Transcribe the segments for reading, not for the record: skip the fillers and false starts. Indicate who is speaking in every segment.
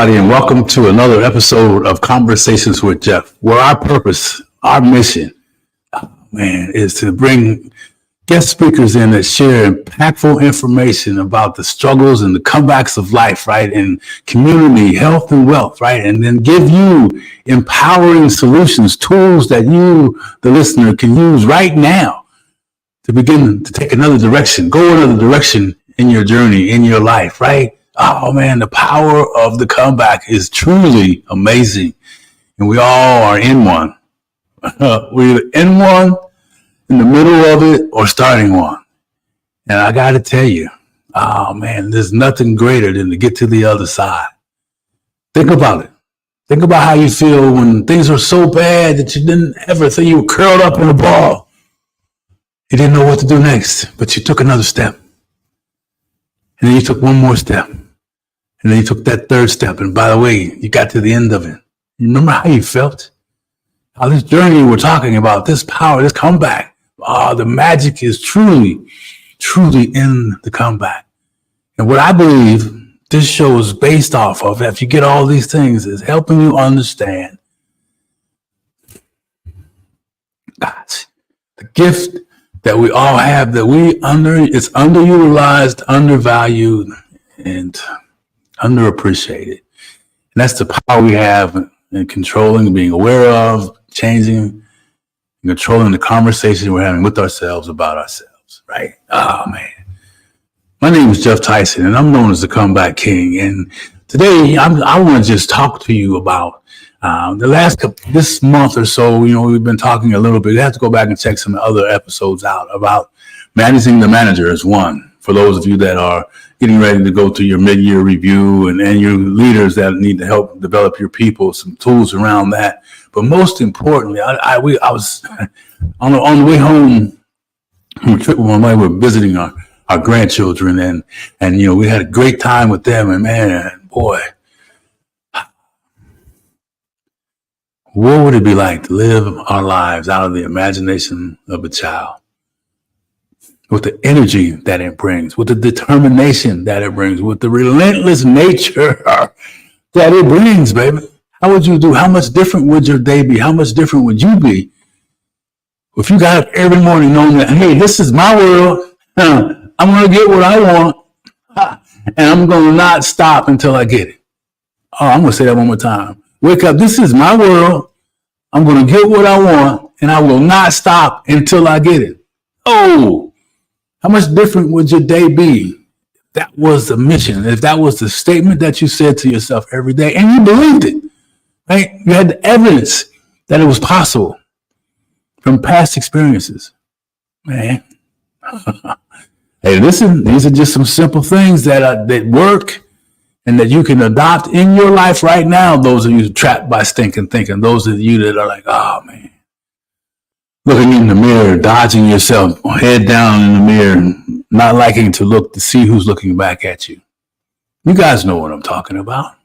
Speaker 1: everybody, and welcome to another episode of Conversations with Jeff, where our purpose, our mission, is to bring guest speakers in that share impactful information about the struggles and the comebacks of life, right? And community, health, and wealth, right? And then give you empowering solutions, tools that you, the listener, can use right now to begin to take another direction, go another direction in your journey, in your life, right? Oh man, the power of the comeback is truly amazing. And we all are in one. We're in one, in the middle of it, or starting one. And I got to tell you, oh man, there's nothing greater than to get to the other side. Think about it. Think about how you feel when things are so bad that you didn't ever think you were curled up in a ball. You didn't know what to do next, but you took another step. And then you took one more step. And then you took that third step. And by the way, you got to the end of it. You remember how you felt? How this journey we're talking about, this power, this comeback. The magic is truly in the comeback. And what I believe this show is based off of, if you get all these things, is helping you understand, gosh, the gift that we all have, that it's underutilized, undervalued, and underappreciated. And that's the power we have in controlling, being aware of, changing, and controlling the conversation we're having with ourselves about ourselves, right? Oh, man. My name is Jeff Tyson, and I'm known as the Comeback King. And today, I want to just talk to you about this month or so. We've been talking a little bit. You have to go back and check some other episodes out about managing the manager as one. For those of you that are getting ready to go through your mid-year review and your leaders that need to help develop your people, some tools around that. But most importantly, I was on the way home from a trip with my wife. We were visiting our grandchildren, and we had a great time with them. And man, boy, what would it be like to live our lives out of the imagination of a child? With the energy that it brings, with the determination that it brings, with the relentless nature that it brings, baby. How would you do? How much different would your day be? How much different would you be if you got up every morning knowing that, hey, this is my world. I'm going to get what I want, and I'm going to not stop until I get it. Oh, I'm going to say that one more time. Wake up. This is my world. I'm going to get what I want, and I will not stop until I get it. Oh, how much different would your day be? That was the mission. If that was the statement that you said to yourself every day, and you believed it, right? You had the evidence that it was possible from past experiences, man. Hey, listen, these are just some simple things that work and that you can adopt in your life right now. Those of you trapped by stinking thinking, those of you that are like, oh man, looking in the mirror, dodging yourself, head down in the mirror, not liking to look to see who's looking back at you. You guys know what I'm talking about.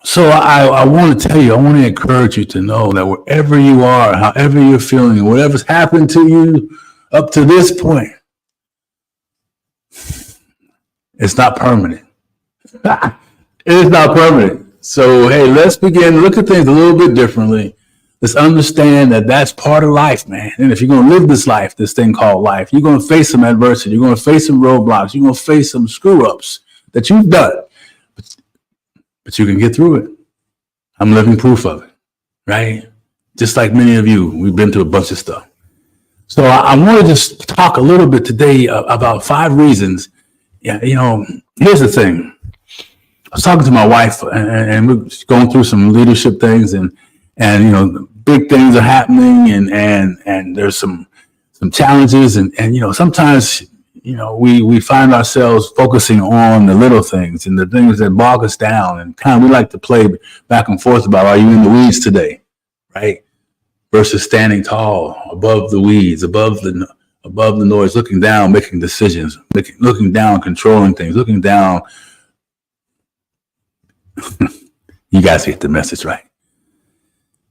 Speaker 1: So I want to tell you, I want to encourage you to know that wherever you are, however you're feeling, whatever's happened to you up to this point, it's not permanent. It's not permanent. So, hey, let's begin to look at things a little bit differently. Let's understand that that's part of life, man. And if you're going to live this life, this thing called life, you're going to face some adversity. You're going to face some roadblocks. You're going to face some screw-ups that you've done. But you can get through it. I'm living proof of it, right? Just like many of you, we've been through a bunch of stuff. So I want to just talk a little bit today about 5 reasons. Yeah, here's the thing. I was talking to my wife, and we're going through some leadership things, and big things are happening, and there's some challenges, and sometimes we find ourselves focusing on the little things and the things that bog us down, and we like to play back and forth about, are you in the weeds today, right? Versus standing tall above the weeds, above the noise, looking down, making decisions, looking down, controlling things, looking down. You guys get the message, right?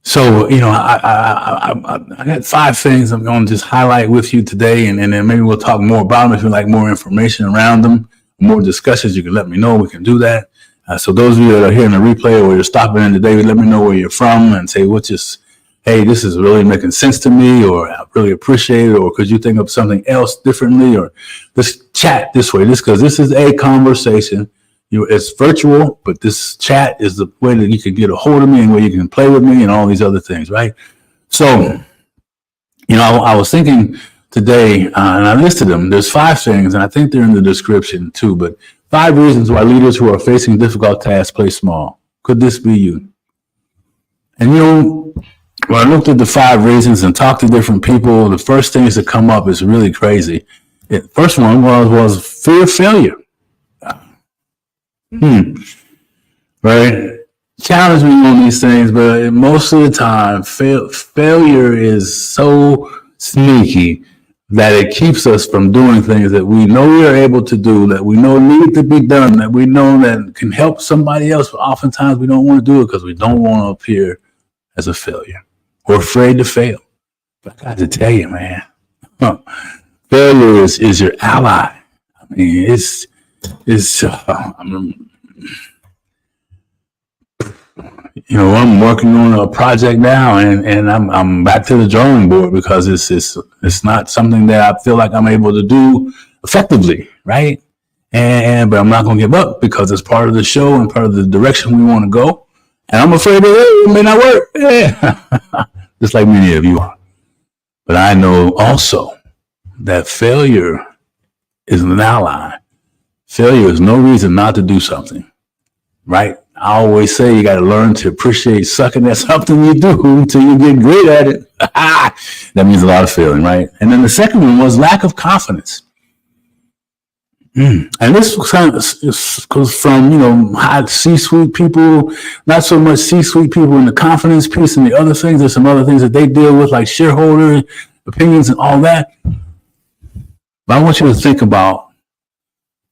Speaker 1: So, I got 5 things I'm going to just highlight with you today, and then maybe we'll talk more about them. If you like more information around them, more discussions, you can let me know. We can do that. So those of you that are hearing the replay or you're stopping in today, let me know where you're from and say, hey, this is really making sense to me, or I really appreciate it, or could you think of something else differently, or just chat this way. Because this is a conversation. It's virtual, but this chat is the way that you can get a hold of me and where you can play with me and all these other things, right? So, I was thinking today, and I listed them. There's 5 things, and I think they're in the description too, but 5 reasons why leaders who are facing difficult tasks play small. Could this be you? And when I looked at the 5 reasons and talked to different people, the first things that come up is really crazy. The first one was fear of failure. Right? Challenge me on these things, but most of the time, failure is so sneaky that it keeps us from doing things that we know we are able to do, that we know need to be done, that we know that can help somebody else. But oftentimes we don't want to do it because we don't want to appear as a failure. We're afraid to fail. But I got to tell you, man, failure is your ally. I mean, I'm working on a project now, and I'm back to the drawing board because it's not something that I feel like I'm able to do effectively, right? But I'm not going to give up because it's part of the show and part of the direction we want to go. And I'm afraid that it may not work. Yeah. Just like many of you are. But I know also that failure is an ally. Failure is no reason not to do something, right? I always say you got to learn to appreciate sucking at something you do until you get great at it. That means a lot of failing, right? And then the second one was lack of confidence. And this goes from, high C-suite people, not so much C-suite people in the confidence piece and the other things. There's some other things that they deal with, like shareholder opinions and all that. But I want you to think about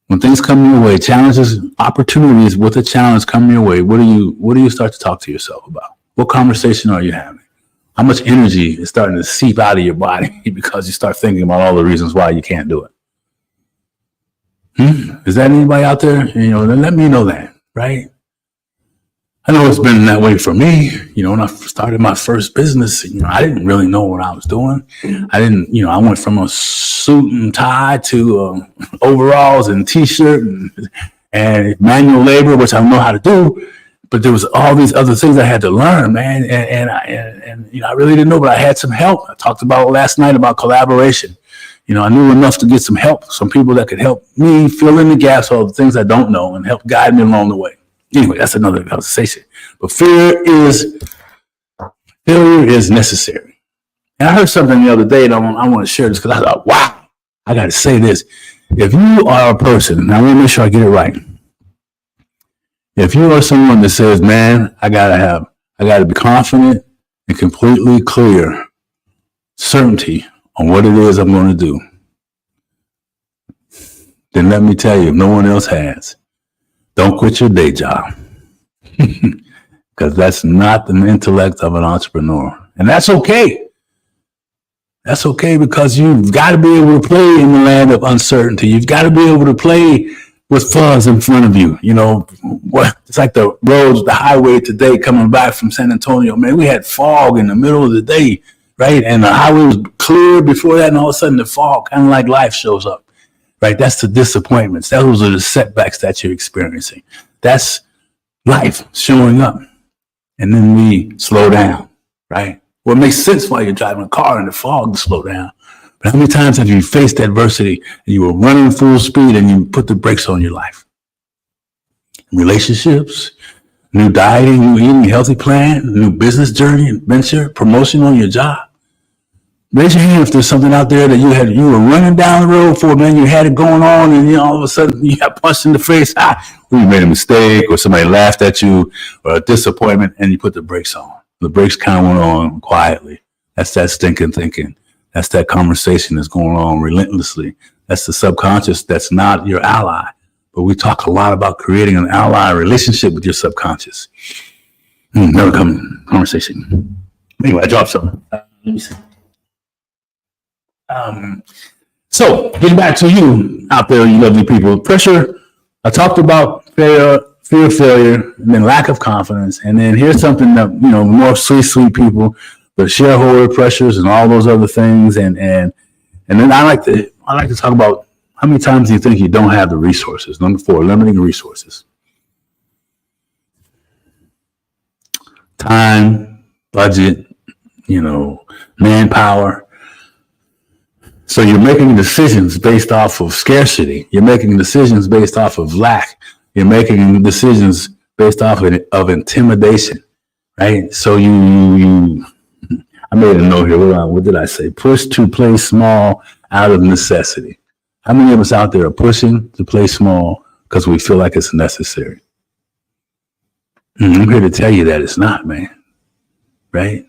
Speaker 1: when things come your way, challenges, opportunities with a challenge come your way. What do you start to talk to yourself about? What conversation are you having? How much energy is starting to seep out of your body because you start thinking about all the reasons why you can't do it? Is that anybody out there? Then let me know that, right? I know it's been that way for me. When I started my first business, I didn't really know what I was doing. I went from a suit and tie to overalls and t-shirt and manual labor, which I know how to do. But there was all these other things I had to learn, man. And I really didn't know, but I had some help. I talked about last night about collaboration. I knew enough to get some help, some people that could help me fill in the gaps of the things I don't know and help guide me along the way. Anyway, that's another conversation. But failure is necessary. And I heard something the other day, and I want to share this because I thought, wow, I got to say this. If you are a person, now let me make sure I get it right. If you are someone that says, man, I got to be confident and completely clear, certainty on what it is I'm going to do, then let me tell you, if no one else has, don't quit your day job. Because that's not the intellect of an entrepreneur. And that's okay. That's okay because you've got to be able to play in the land of uncertainty. You've got to be able to play with fuzz in front of you. It's like the roads, the highway today coming back from San Antonio. Man, we had fog in the middle of the day, right? And the highway was clear before that, and all of a sudden the fog, kind of like life shows up, right? That's the disappointments. Those are the setbacks that you're experiencing. That's life showing up. And then we slow down, right? Well, it makes sense while you're driving a car in the fog to slow down. But how many times have you faced adversity and you were running full speed and you put the brakes on your life? Relationships, new dieting, new eating, healthy plan, new business journey, adventure, promotion on your job. Raise your hand if there's something out there that you were running down the road for, man, you had it going on, and all of a sudden you got punched in the face. You made a mistake, or somebody laughed at you, or a disappointment, and you put the brakes on. The brakes kind of went on quietly. That's that stinking thinking. That's that conversation that's going on relentlessly. That's the subconscious that's not your ally. But we talk a lot about creating an ally relationship with your subconscious. Another conversation. Anyway, I dropped something. Let me see. So getting back to you out there, you lovely people. Pressure. I talked about fear of failure, and then lack of confidence. And then here's something that, more sweet people, the shareholder pressures and all those other things. And then I like to talk about how many times do you think you don't have the resources? Number 4, limiting resources. Time, budget, manpower. So you're making decisions based off of scarcity. You're making decisions based off of lack. You're making decisions based off of intimidation, right? So I made a note here. What did I say? Push to play small out of necessity. How many of us out there are pushing to play small because we feel like it's necessary? I'm here to tell you that it's not, man. Right?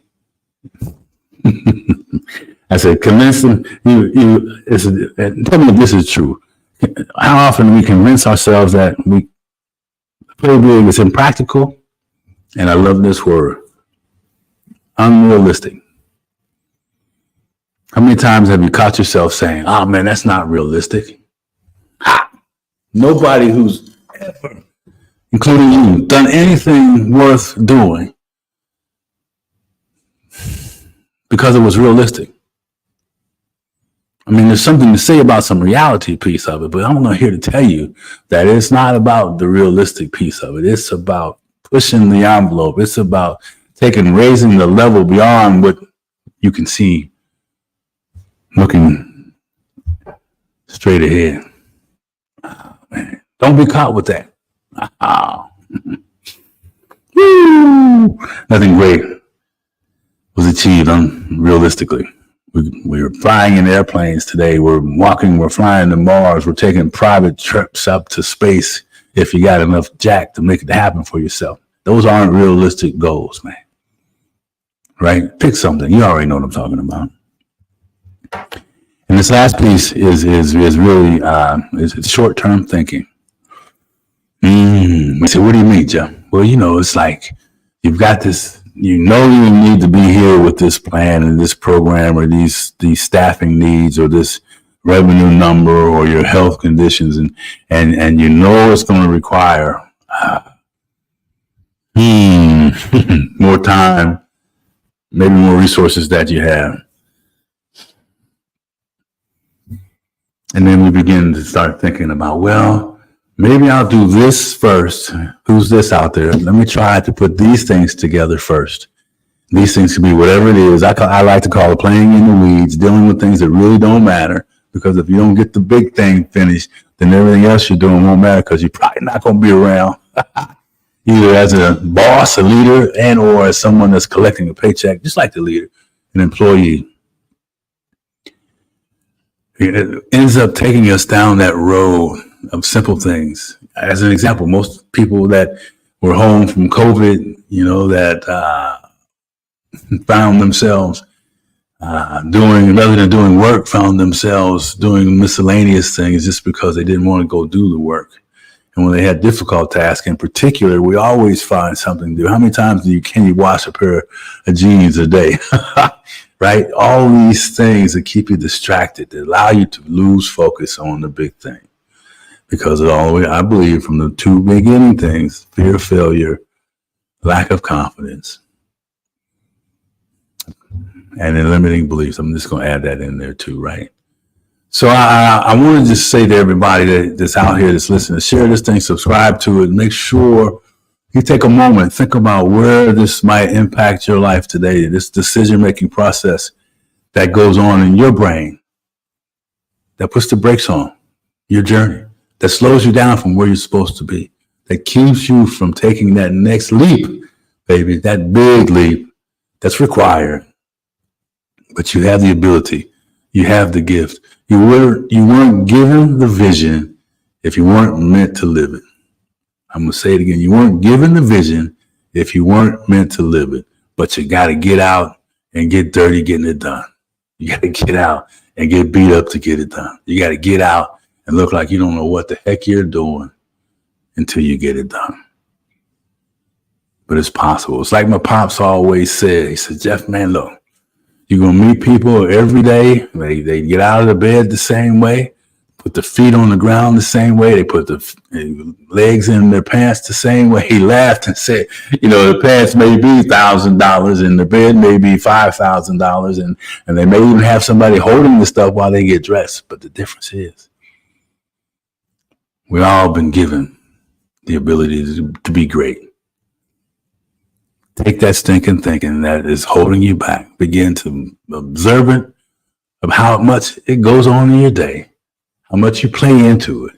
Speaker 1: I said, convince them. Tell me if this is true. How often we convince ourselves that we play big is impractical, and I love this word, unrealistic. How many times have you caught yourself saying, "Oh man, that's not realistic"? Nobody who's ever, including you, done anything worth doing because it was realistic. I mean, there's something to say about some reality piece of it, but I'm not here to tell you that it's not about the realistic piece of it. It's about pushing the envelope. It's about raising the level beyond what you can see, looking straight ahead. Oh, man. Don't be caught with that. Oh. Woo. Nothing great was achieved unrealistically. We're flying in airplanes today. We're flying to Mars. We're taking private trips up to space if you got enough jack to make it happen for yourself. Those aren't realistic goals, man. Right? Pick something. You already know what I'm talking about. And this last piece is really it's short-term thinking. We say, what do you mean, Jeff? Well, it's like you've got this. You need to be here with this plan and this program or these staffing needs or this revenue number or your health conditions, and it's going to require more time, maybe more resources that you have. And then we begin to start thinking about, well, maybe I'll do this first. Who's this out there? Let me try to put these things together first. These things can be whatever it is. I like to call it playing in the weeds, dealing with things that really don't matter. Because if you don't get the big thing finished, then everything else you're doing won't matter because you're probably not going to be around. Either as a boss, a leader, and or as someone that's collecting a paycheck, just like the leader, an employee. It ends up taking us down that road of simple things. As an example, most people that were home from COVID, that found themselves rather than doing work, found themselves doing miscellaneous things just because they didn't want to go do the work. And when they had difficult tasks in particular, we always find something to do. How many times can you wash a pair of jeans a day? Right? All these things that keep you distracted, that allow you to lose focus on the big thing. Because I believe from the 2 beginning things, fear of failure, lack of confidence, and then limiting beliefs. I'm just going to add that in there too, right? So I want to just say to everybody that's out here that's listening, share this thing, subscribe to it, make sure you take a moment, think about where this might impact your life today, this decision-making process that goes on in your brain, that puts the brakes on your journey, that slows you down from where you're supposed to be, that keeps you from taking that next leap, baby, that big leap that's required. But you have the ability, you have the gift. You weren't given the vision if you weren't meant to live it. I'm going to say it again. You weren't given the vision if you weren't meant to live it. But you got to get out and get dirty getting it done. You got to get out and get beat up to get it done. You got to get out and look like you don't know what the heck you're doing until you get it done. But it's possible. It's like my pops always said. He said, Jeff, man, look, you're going to meet people every day. They get out of the bed the same way. put the feet on the ground the same way. They put the legs in their pants the same way. He laughed and said, the pants may be $1,000 and the bed may be $5,000, and they may even have somebody holding the stuff while they get dressed. But the difference is we've all been given the ability to be great. Take that stinking thinking that is holding you back. Begin to observe it of how much it goes on in your day. How much you play into it.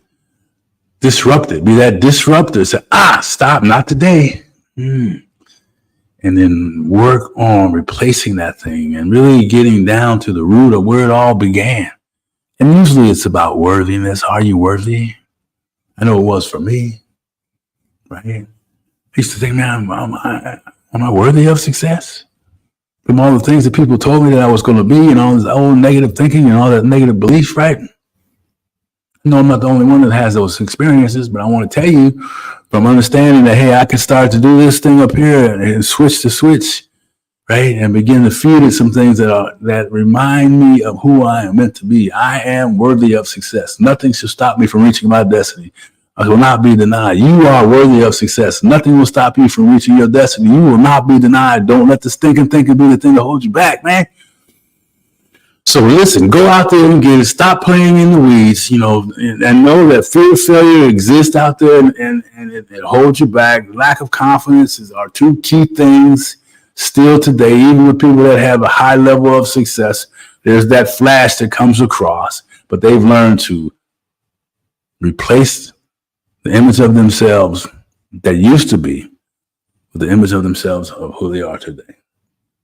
Speaker 1: Disrupt it. Be that disruptor. Say, stop, not today. And then work on replacing that thing and really getting down to the root of where it all began. And usually it's about worthiness. Are you worthy? I know it was for me. Right? I used to think, man, am I worthy of success? From all the things that people told me that I was going to be and all this old negative thinking and all that negative belief, right? No, I'm not the only one that has those experiences, but I want to tell you from understanding that, hey, I can start to do this thing up here and switch the switch, right? And begin to feed it some things that remind me of who I am meant to be. I am worthy of success. Nothing should stop me from reaching my destiny. I will not be denied. You are worthy of success. Nothing will stop you from reaching your destiny. You will not be denied. Don't let the stinking thinking be the thing to hold you back, man. So listen, go out there and get it. Stop playing in the weeds, and know that fear of failure exists out there and it holds you back. Lack of confidence are two key things still today, even with people that have a high level of success. There's that flash that comes across, but they've learned to replace the image of themselves that used to be with the image of themselves of who they are today.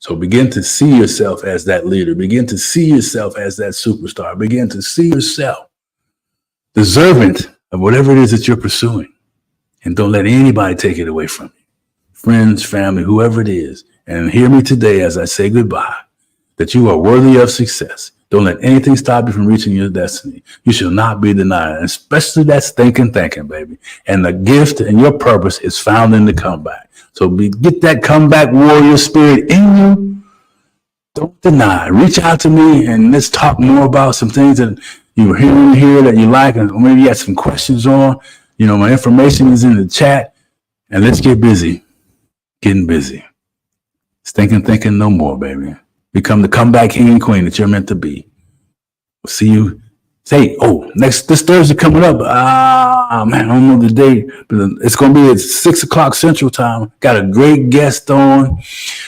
Speaker 1: So begin to see yourself as that leader. Begin to see yourself as that superstar. Begin to see yourself deserving of whatever it is that you're pursuing. And don't let anybody take it away from you. Friends, family, whoever it is. And hear me today as I say goodbye, that you are worthy of success. Don't let anything stop you from reaching your destiny. You shall not be denied, especially that thinking, baby. And the gift and your purpose is found in the comeback. So get that comeback warrior spirit in you. Don't deny. Reach out to me and let's talk more about some things that you were hearing here that you like, and maybe you had some questions on. My information is in the chat, and let's get busy. Getting busy. Thinking no more, baby. Become the comeback king and queen that you're meant to be. We'll see you. This Thursday coming up. Man, I don't know the date, but it's going to be at 6:00 Central Time. Got a great guest on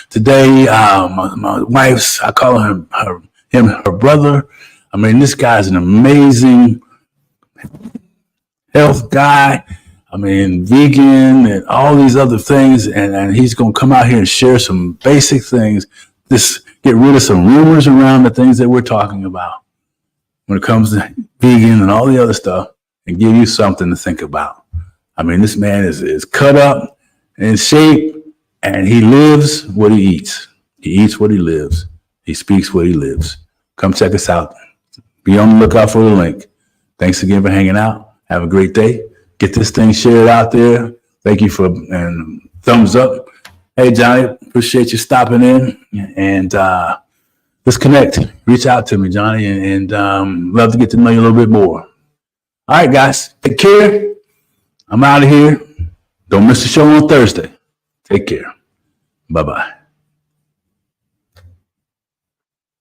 Speaker 1: today. My wife's, I call him her brother. I mean, this guy's an amazing health guy. I mean, vegan and all these other things. And he's going to come out here and share some basic things. Just get rid of some rumors around the things that we're talking about when it comes to vegan and all the other stuff, and give you something to think about. I mean, this man is cut up, in shape, and he lives what he eats. He eats what he lives. He speaks what he lives. Come check us out. Be on the lookout for the link. Thanks again for hanging out. Have a great day. Get this thing shared out there. Thank you and thumbs up. Hey, Johnny, appreciate you stopping in, and let's connect. Reach out to me, Johnny, and love to get to know you a little bit more. All right, guys, take care. I'm out of here. Don't miss the show on Thursday. Take care. Bye-bye.